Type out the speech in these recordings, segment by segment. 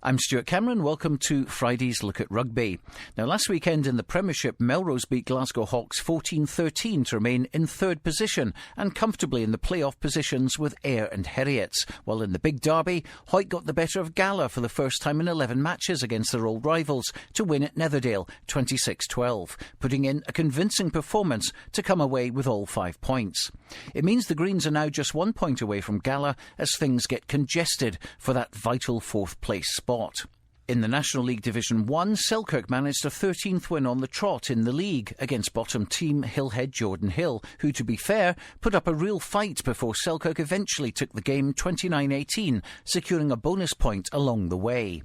I'm Stuart Cameron. Welcome to Friday's Look at Rugby. Now, last weekend in the Premiership, Melrose beat Glasgow Hawks 14-13 to remain in third position and comfortably in the playoff positions with Ayr and Heriots. While in the big derby, Hawick got the better of Gala for the first time in 11 matches against their old rivals to win at Netherdale 26-12, putting in a convincing performance to come away with all 5 points. It means the Greens are now just 1 point away from Gala as things get congested for that vital fourth place spot. In the National League Division 1, Selkirk managed a 13th win on the trot in the league against bottom team Hillhead Jordan Hill, who, to be fair, put up a real fight before Selkirk eventually took the game 29-18, securing a bonus point along the way.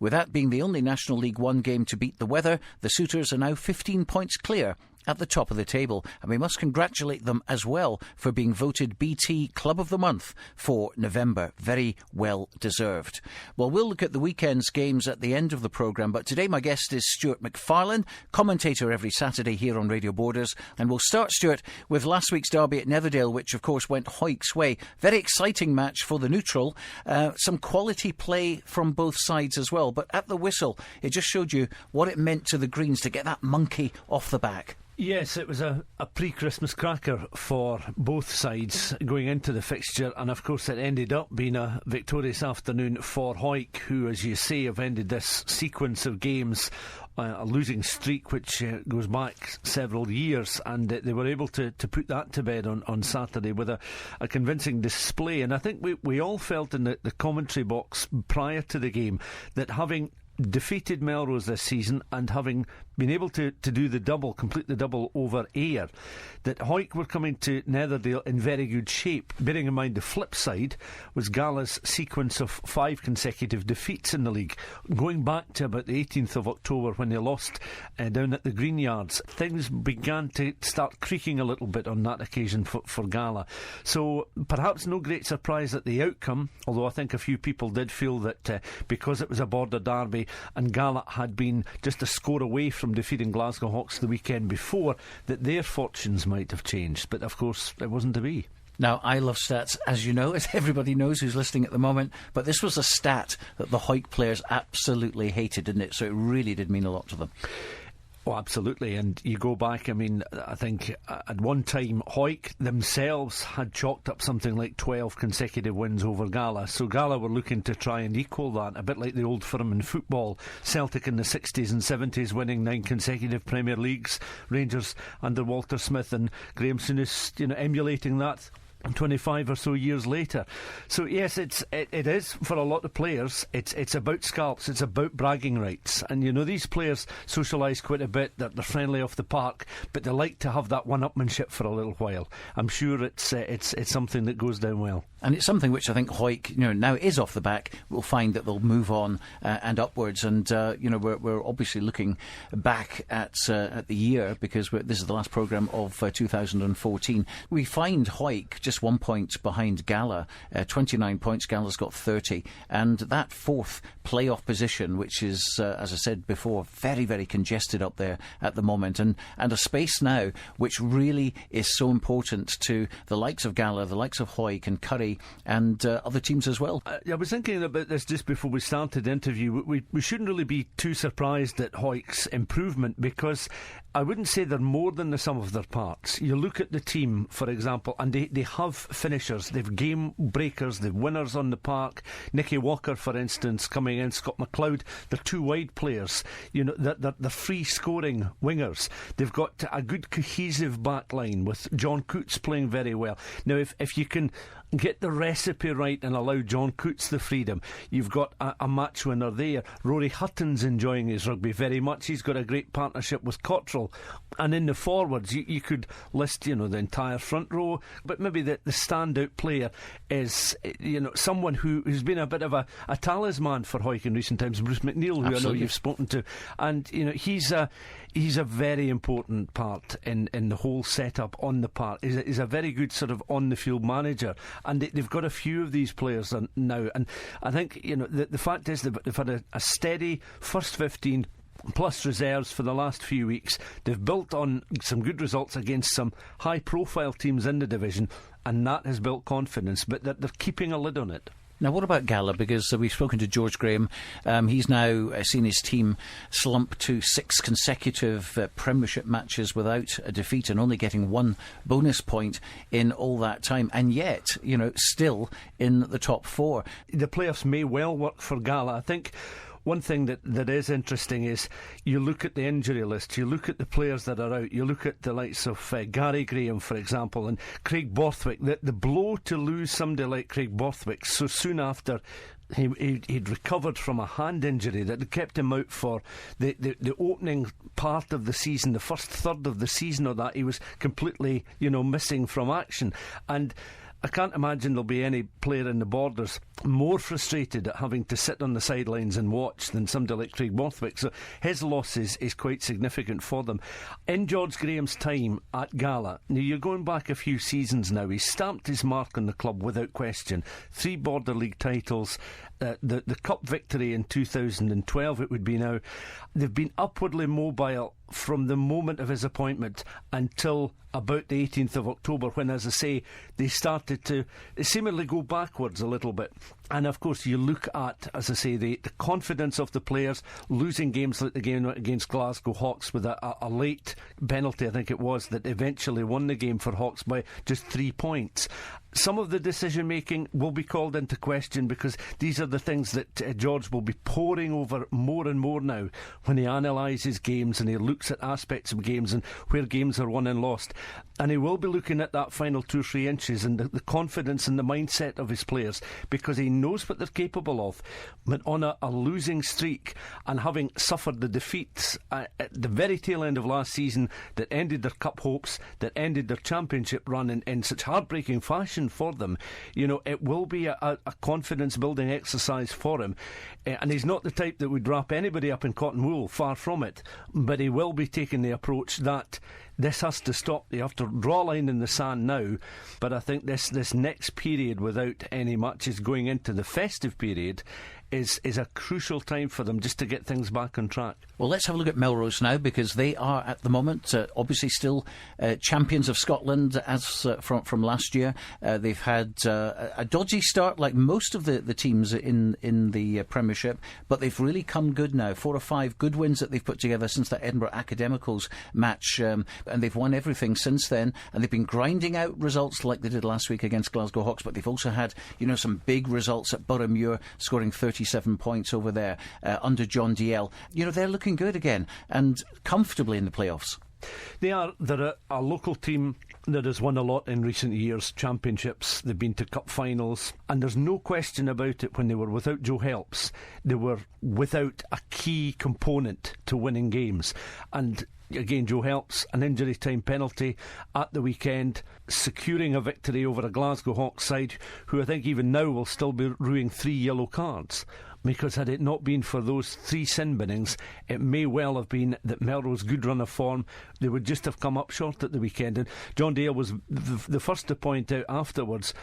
With that being the only National League 1 game to beat the weather, the Suitors are now 15 points clear at the top of the table, and we must congratulate them as well for being voted BT Club of the Month for November. Very well deserved. Well, we'll look at the weekend's games at the end of the programme, but today my guest is Stuart McFarlane, commentator every Saturday here on Radio Borders, and we'll start, Stuart, with last week's derby at Netherdale, which of course went Hawick's way. Very exciting match for the neutral, some quality play from both sides as well, but at the whistle it just showed you what it meant to the Greens to get that monkey off the back. Yes, it was a pre-Christmas cracker for both sides going into the fixture, and of course it ended up being a victorious afternoon for Hawick, who, as you say, have ended this sequence of games, a losing streak which goes back several years, and they were able to put that to bed on Saturday with a convincing display. And I think we all felt in the commentary box prior to the game that having defeated Melrose this season and having been able to do the double, complete the double over Ayr, that Hawick were coming to Netherdale in very good shape. Bearing in mind the flip side was Gala's sequence of 5 consecutive defeats in the league, going back to about the 18th of October when they lost down at the Green Yards. Things began to start creaking a little bit on that occasion for Gala. So perhaps no great surprise at the outcome, although I think a few people did feel that because it was a border derby and Gala had been just a score away from defeating Glasgow Hawks the weekend before, that their fortunes might have changed. But of course it wasn't to be. Now, I love stats, as you know, as everybody knows who's listening at the moment, but this was a stat that the Hawick players absolutely hated, didn't it? So it really did mean a lot to them. Oh, absolutely. And you go back, I mean, I think at one time Hawick themselves had chalked up something like 12 consecutive wins over Gala. So Gala were looking to try and equal that, a bit like the old firm in football. Celtic in the 60s and 70s winning 9 consecutive Premier Leagues. Rangers under Walter Smith and Graham Souness, emulating that 25 or so years later. So yes, it is for a lot of players. It's about scalps. It's about bragging rights. And these players socialise quite a bit. They're friendly off the park, but they like to have that one-upmanship for a little while. I'm sure it's something that goes down well. And it's something which I think Hawick, now is off the back. We'll find that they'll move on and upwards. And we're obviously looking back at the year, because this is the last programme of 2014. We find Hawick just 1 point behind Gala, 29 points. Gala's got 30, and that fourth playoff position, which is, as I said before, very, very congested up there at the moment, and a space now which really is so important to the likes of Gala, the likes of Hawick and Curry, and other teams as well. I was thinking about this just before we started the interview. We shouldn't really be too surprised at Hawick's improvement, because I wouldn't say they're more than the sum of their parts. You look at the team, for example, and they have finishers, they've game breakers, they've winners on the park. Nicky Walker, for instance, coming in, Scott McLeod, they're 2 wide players. They're free scoring wingers. They've got a good cohesive back line with John Coots playing very well. Now, if you can get the recipe right and allow John Coots the freedom, you've got a match winner there. Rory Hutton's enjoying his rugby very much. He's got a great partnership with Cottrell. And in the forwards, you could list, the entire front row, but maybe the standout player is, someone who's been a bit of a talisman for Hawick in recent times, Bruce McNeil, who Absolutely. I know you've spoken to. And, he's a very important part in the whole setup on the park. He's a very good sort of on-the-field manager. And they've got a few of these players now. And I think, the fact is they've had a steady first 15 plus reserves for the last few weeks. They've built on some good results against some high-profile teams in the division, and that has built confidence, but they're keeping a lid on it. Now, what about Gala? Because we've spoken to George Graham. He's now seen his team slump to 6 consecutive Premiership matches without a defeat and only getting 1 bonus point in all that time. And yet, still in the top 4. The playoffs may well work for Gala. I think one thing that is interesting is you look at the injury list, you look at the players that are out, you look at the likes of Gary Graham, for example, and Craig Borthwick. The blow to lose somebody like Craig Borthwick so soon after he'd recovered from a hand injury that had kept him out for the opening part of the season, the first third of the season, or that he was completely missing from action. And I can't imagine there'll be any player in the Borders more frustrated at having to sit on the sidelines and watch than somebody like Craig Borthwick. So his loss is quite significant for them. In George Graham's time at Gala, now you're going back a few seasons now, he's stamped his mark on the club without question. 3 Border League titles, the Cup victory in 2012 it would be now. They've been upwardly mobile from the moment of his appointment until about the 18th of October, when, as I say, they started to seemingly go backwards a little bit. And of course you look at, as I say, the confidence of the players, losing games like the game against Glasgow Hawks with a late penalty, I think it was, that eventually won the game for Hawks by just 3 points. Some of the decision making will be called into question, because these are the things that George will be poring over more and more now when he analyses games and he looks at aspects of games and where games are won and lost. And he will be looking at that final 2 or 3 inches and the confidence and the mindset of his players, because he knows what they're capable of. But on a losing streak, and having suffered the defeats at the very tail end of last season that ended their cup hopes, that ended their championship run in such heartbreaking fashion for them, it will be a confidence building exercise for him. And he's not the type that would wrap anybody up in cotton wool, far from it. But he will be taking the approach that this has to stop. You have to draw a line in the sand now. But I think this next period without any matches going into the festive period is a crucial time for them, just to get things back on track. Well, let's have a look at Melrose now, because they are at the moment obviously still champions of Scotland as from last year. They've had a dodgy start like most of the teams in the Premiership, but they've really come good now. 4 or 5 good wins that they've put together since that Edinburgh Academicals match, and they've won everything since then, and they've been grinding out results like they did last week against Glasgow Hawks, but they've also had some big results at Boroughmuir, scoring 37 points over there under John DL. They're looking good again and comfortably in the playoffs. They're a local team that has won a lot in recent years, championships, they've been to cup finals, and there's no question about it. When they were without Joe Helps, they were without a key component to winning games. And again, Joe Helps, an injury time penalty at the weekend, securing a victory over a Glasgow Hawks side who I think even now will still be rueing 3 yellow cards. Because had it not been for those 3 sin binnings, it may well have been that Melrose' good run of form, they would just have come up short at the weekend. And John Dale was the first to point out afterwards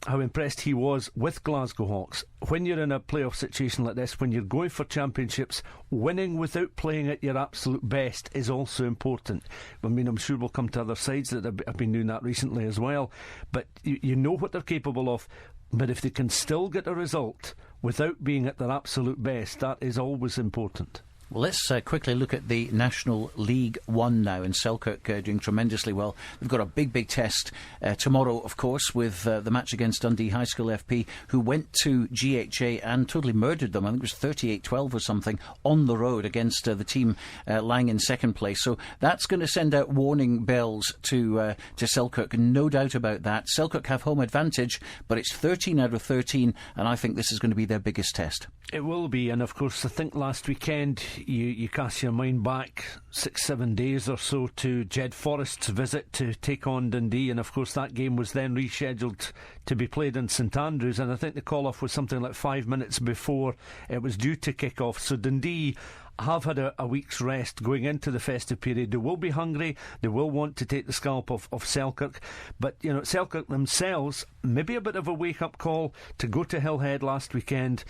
how impressed he was with Glasgow Hawks. When you're in a playoff situation like this, when you're going for championships, winning without playing at your absolute best is also important. I mean, I'm sure we'll come to other sides that have been doing that recently as well. But you know what they're capable of. But if they can still get a result without being at their absolute best, that is always important. Well, let's quickly look at the National League One now, and Selkirk doing tremendously well. They've got a big test tomorrow, of course, with the match against Dundee High School FP, who went to GHA and totally murdered them. I think it was 38-12 or something on the road against the team lying in second place. So that's going to send out warning bells to Selkirk, no doubt about that. Selkirk have home advantage, but it's 13 out of 13, and I think this is going to be their biggest test. It will be, and of course I think last weekend you cast your mind back 6-7 days or so to Jed Forrest's visit to take on Dundee, and of course that game was then rescheduled to be played in St Andrews, and I think the call-off was something like 5 minutes before it was due to kick off. So Dundee have had a week's rest going into the festive period. They will be hungry, they will want to take the scalp of Selkirk, but Selkirk themselves, maybe a bit of a wake-up call to go to Hillhead last weekend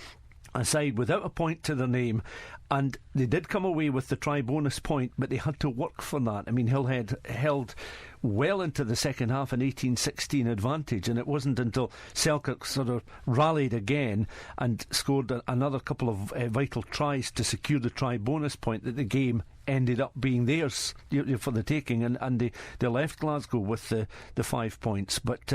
a side without a point to their name, and they did come away with the try bonus point, but they had to work for that. I mean, Hillhead held well into the second half an 18-16 advantage, and it wasn't until Selkirk sort of rallied again and scored another couple of vital tries to secure the try bonus point that the game ended up being theirs for the taking, and they left Glasgow with the 5 points. But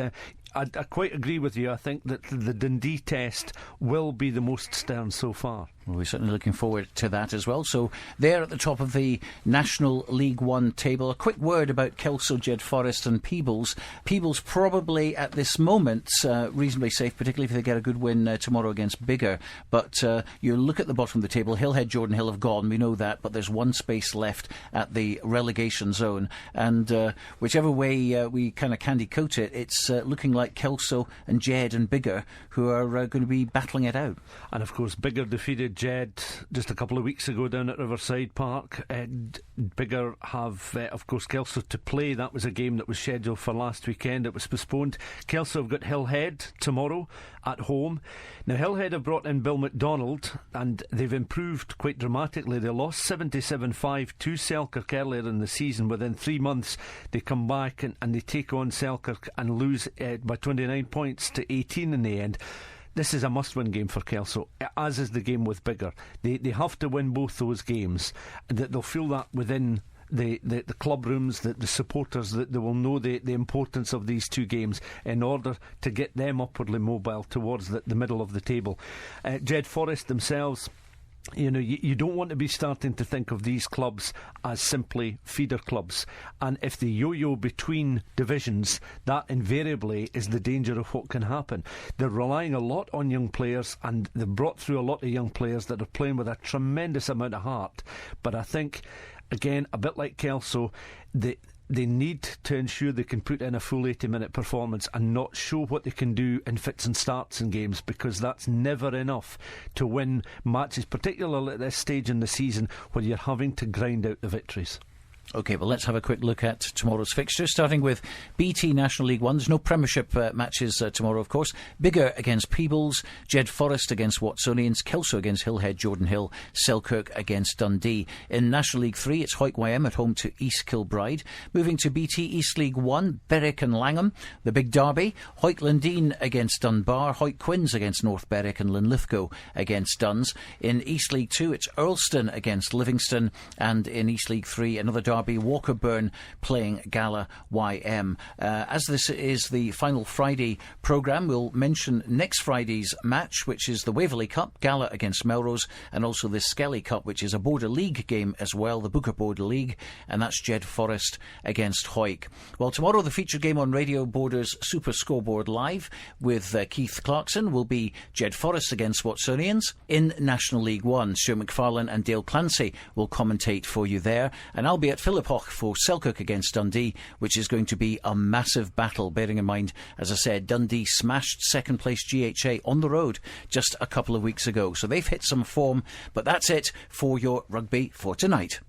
I quite agree with you. I think that the Dundee test will be the most stern so far. Well, we're certainly looking forward to that as well. So they're at the top of the National League One table. A quick word about Kelso, Jed Forest and Peebles. Peebles probably at this moment reasonably safe, particularly if they get a good win tomorrow against Biggar. But you look at the bottom of the table, Hillhead, Jordan Hill have gone, we know that, but there's one space left at the relegation zone. And whichever way we kind of candy coat it, it's looking like Kelso and Jed and Biggar who are going to be battling it out. And of course Biggar defeated Jed just a couple of weeks ago down at Riverside Park. Biggar have of course Kelso to play. That was a game that was scheduled for last weekend. It was postponed. Kelso have got Hillhead tomorrow at home. Now Hillhead have brought in Bill McDonald and they've improved quite dramatically. They lost 77-5 to Selkirk earlier in the season. Within 3 months they come back and they take on Selkirk and lose by 29 points to 18 in the end. This is a must-win game for Kelso, as is the game with Biggar. They have to win both those games. They'll feel that within the club rooms, the supporters, that they will know the importance of these two games in order to get them upwardly mobile towards the middle of the table. Jed Forest themselves, you know, you don't want to be starting to think of these clubs as simply feeder clubs, and if they yo-yo between divisions, that invariably is the danger of what can happen. They're relying a lot on young players, and they've brought through a lot of young players that are playing with a tremendous amount of heart. But I think, again, a bit like Kelso, they need to ensure they can put in a full 80-minute performance and not show what they can do in fits and starts in games, because that's never enough to win matches, particularly at this stage in the season where you're having to grind out the victories. OK, well, let's have a quick look at tomorrow's fixtures, starting with BT National League One. There's no Premiership matches tomorrow, of course. Biggar against Peebles, Jed Forest against Watsonians, Kelso against Hillhead, Jordan Hill, Selkirk against Dundee. In National League 3, it's Hawick YM at home to East Kilbride. Moving to BT East League 1, Berwick and Langham, the big derby. Hawick Lundeen against Dunbar, Hawick Quins against North Berwick, and Linlithgow against Duns. In East League 2, it's Earlston against Livingston, and in East League 3, another derby, Walkerburn playing Gala YM. As this is the final Friday programme, we'll mention next Friday's match, which is the Waverley Cup, Gala against Melrose, and also the Skelly Cup, which is a Border League game as well, the Booker Border League, and that's Jed Forest against Hawick. Well, tomorrow the featured game on Radio Border's Super Scoreboard Live with Keith Clarkson will be Jed Forest against Watsonians. In National League 1, Stuart McFarlane and Dale Clancy will commentate for you there, and I'll be at Philiphoch for Selkirk against Dundee, which is going to be a massive battle, bearing in mind, as I said, Dundee smashed second place GHA on the road just a couple of weeks ago, so they've hit some form. But that's it for your rugby for tonight.